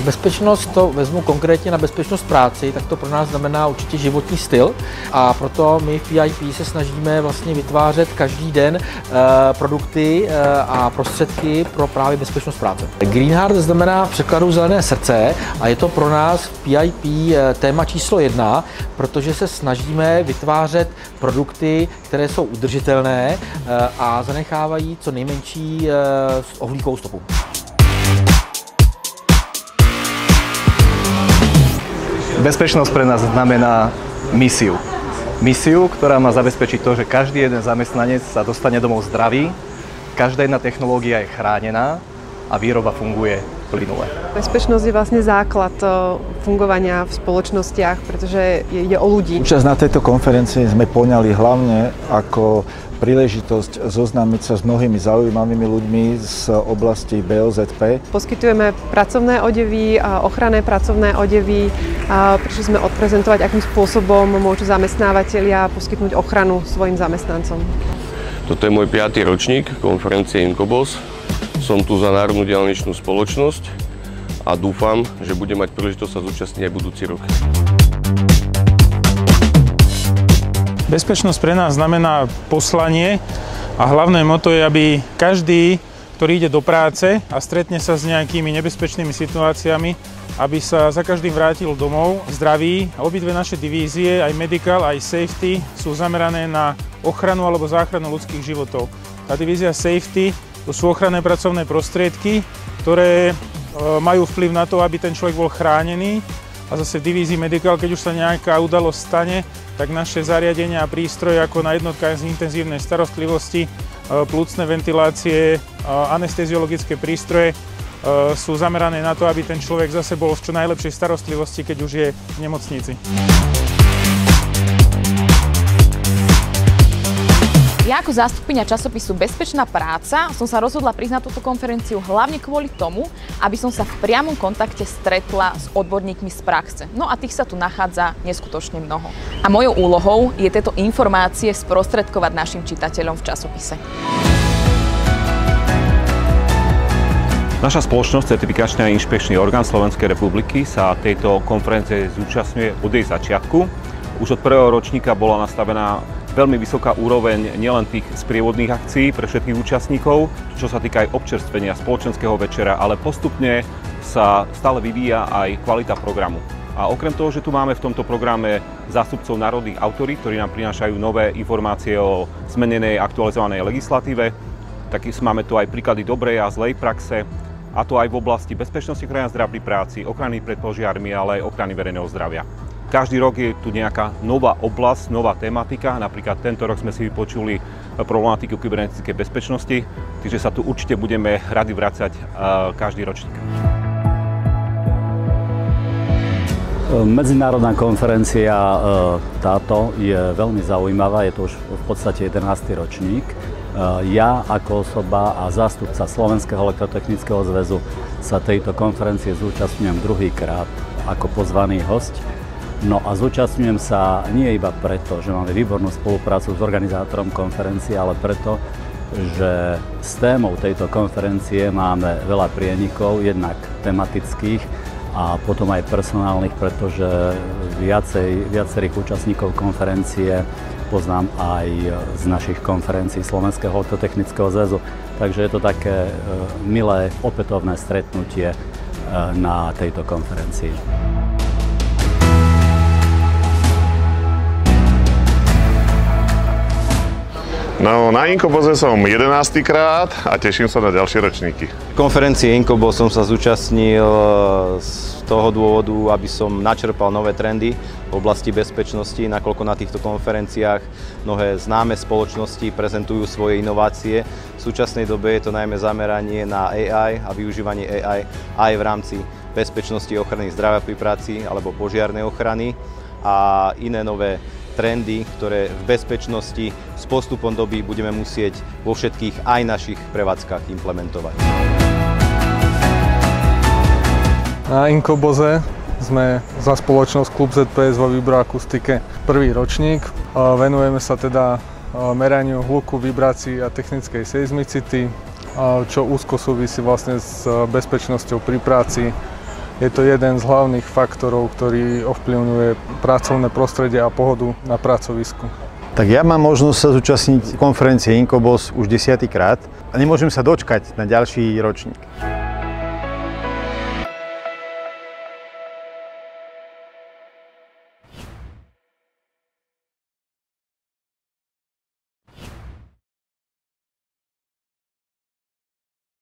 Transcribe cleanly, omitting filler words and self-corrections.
bezpečnost, to vezmu konkrétně na bezpečnost práci, tak to pro nás znamená určitě životní styl a proto my v PIP se snažíme vlastně vytvářet každý den produkty a prostředky pro právě bezpečnost práce. Green Heart znamená v překladu zelené srdce a je to pro nás v PIP téma číslo 1, protože se snažíme vytvářet produkty, které jsou udržitelné a zanechávají co nejmenší uhlíkovou stopu. Bezpečnosť pre nás znamená misiu. Misiu, ktorá má zabezpečiť to, že každý jeden zamestnanec sa dostane domov zdravý, každá jedna technológia je chránená a výroba funguje plynule. Bezpečnosť je vlastne základ fungovania v spoločnostiach, pretože ide o ľudí. Účasť na tejto konferencii sme poňali hlavne ako príležitosť zoznámiť sa s mnohými zaujímavými ľuďmi z oblasti BOZP. Poskytujeme pracovné odevy, ochranné pracovné odevy, prišli sme odprezentovať, akým spôsobom môžu zamestnávateľia poskytnúť ochranu svojim zamestnancom. Toto je môj 5. ročník konferencie Inkobos. Som tu za Národnú diaľničnú spoločnosť a dúfam, že budem mať príležitosť sa zúčastniť aj budúci rok. Bezpečnosť pre nás znamená poslanie a hlavné motto je, aby každý, ktorý ide do práce a stretne sa s nejakými nebezpečnými situáciami, aby sa za každým vrátil domov zdravý. Obidve naše divízie, aj medical, aj safety, sú zamerané na ochranu alebo záchranu ľudských životov. Tá divízia safety to sú ochranné pracovné prostriedky, ktoré majú vplyv na to, aby ten človek bol chránený. A zase v divízii medical, keď už sa nejaká udalosť stane, tak naše zariadenia a prístroje ako na jednotkách z intenzívnej starostlivosti, plúcne ventilácie, anesteziologické prístroje sú zamerané na to, aby ten človek zase bol v čo najlepšej starostlivosti, keď už je v nemocnici. Ja ako zástupkyňa časopisu Bezpečná práca som sa rozhodla prísť na túto konferenciu hlavne kvôli tomu, aby som sa v priamom kontakte stretla s odborníkmi z praxe. No a tých sa tu nachádza neskutočne mnoho. A mojou úlohou je tieto informácie sprostredkovať našim čitateľom v časopise. Naša spoločnosť, certifikačný a inšpekčný orgán Slovenskej republiky, sa tejto konferencie zúčastňuje od jej začiatku. Už od prvého ročníka bola nastavená veľmi vysoká úroveň nielen tých sprievodných akcií pre všetkých účastníkov, čo sa týka aj občerstvenia spoločenského večera, ale postupne sa stále vyvíja aj kvalita programu. A okrem toho, že tu máme v tomto programe zástupcov národných autorít, ktorí nám prinášajú nové informácie o zmenenej aktualizovanej legislatíve, tak máme tu aj príklady dobrej a zlej praxe, a to aj v oblasti bezpečnosti, ochrany zdravia pri práci, ochrany pred požiarmi, ale aj ochrany verejného zdravia. Každý rok je tu nejaká nová oblasť, nová tematika. Napríklad tento rok sme si vypočuli problematiku kybernetickej bezpečnosti, takže sa tu určite budeme radi vracať každý ročník. Medzinárodná konferencia táto je veľmi zaujímavá, je to už v podstate 11. ročník. Ja ako osoba a zástupca Slovenského elektrotechnického zväzu sa tejto konferencie zúčastňujem druhýkrát ako pozvaný hosť. No a zúčastňujem sa nie iba preto, že máme výbornú spoluprácu s organizátorom konferencie, ale preto, že s témou tejto konferencie máme veľa prienikov, jednak tematických a potom aj personálnych, pretože viacerých účastníkov konferencie poznám aj z našich konferencií Slovenského elektrotechnického zväzu. Takže je to také milé opätovné stretnutie na tejto konferencii. No, na Inkoboze som 11. krát a teším sa na ďalšie ročníky. Konferencie Inkobos som sa zúčastnil z toho dôvodu, aby som načerpal nové trendy v oblasti bezpečnosti, nakoľko na týchto konferenciách mnohé známe spoločnosti prezentujú svoje inovácie. V súčasnej dobe je to najmä zameranie na AI a využívanie AI aj v rámci bezpečnosti ochrany zdravia pri práci alebo požiarnej ochrany a iné nové trendy, ktoré v bezpečnosti s postupom doby budeme musieť vo všetkých aj našich prevádzkach implementovať. Na Inkoboze sme za spoločnosť Klub ZPS vo vibroakustike prvý ročník. Venujeme sa teda meraniu hluku, vibrácií a technickej seizmicity, čo úzko súvisí vlastne s bezpečnosťou pri práci Je to jeden z hlavných faktorov, ktorý ovplyvňuje pracovné prostredie a pohodu na pracovisku. Tak ja mám možnosť sa zúčastniť konferencie Inkobos už 10. krát a nemôžem sa dočkať na ďalší ročník.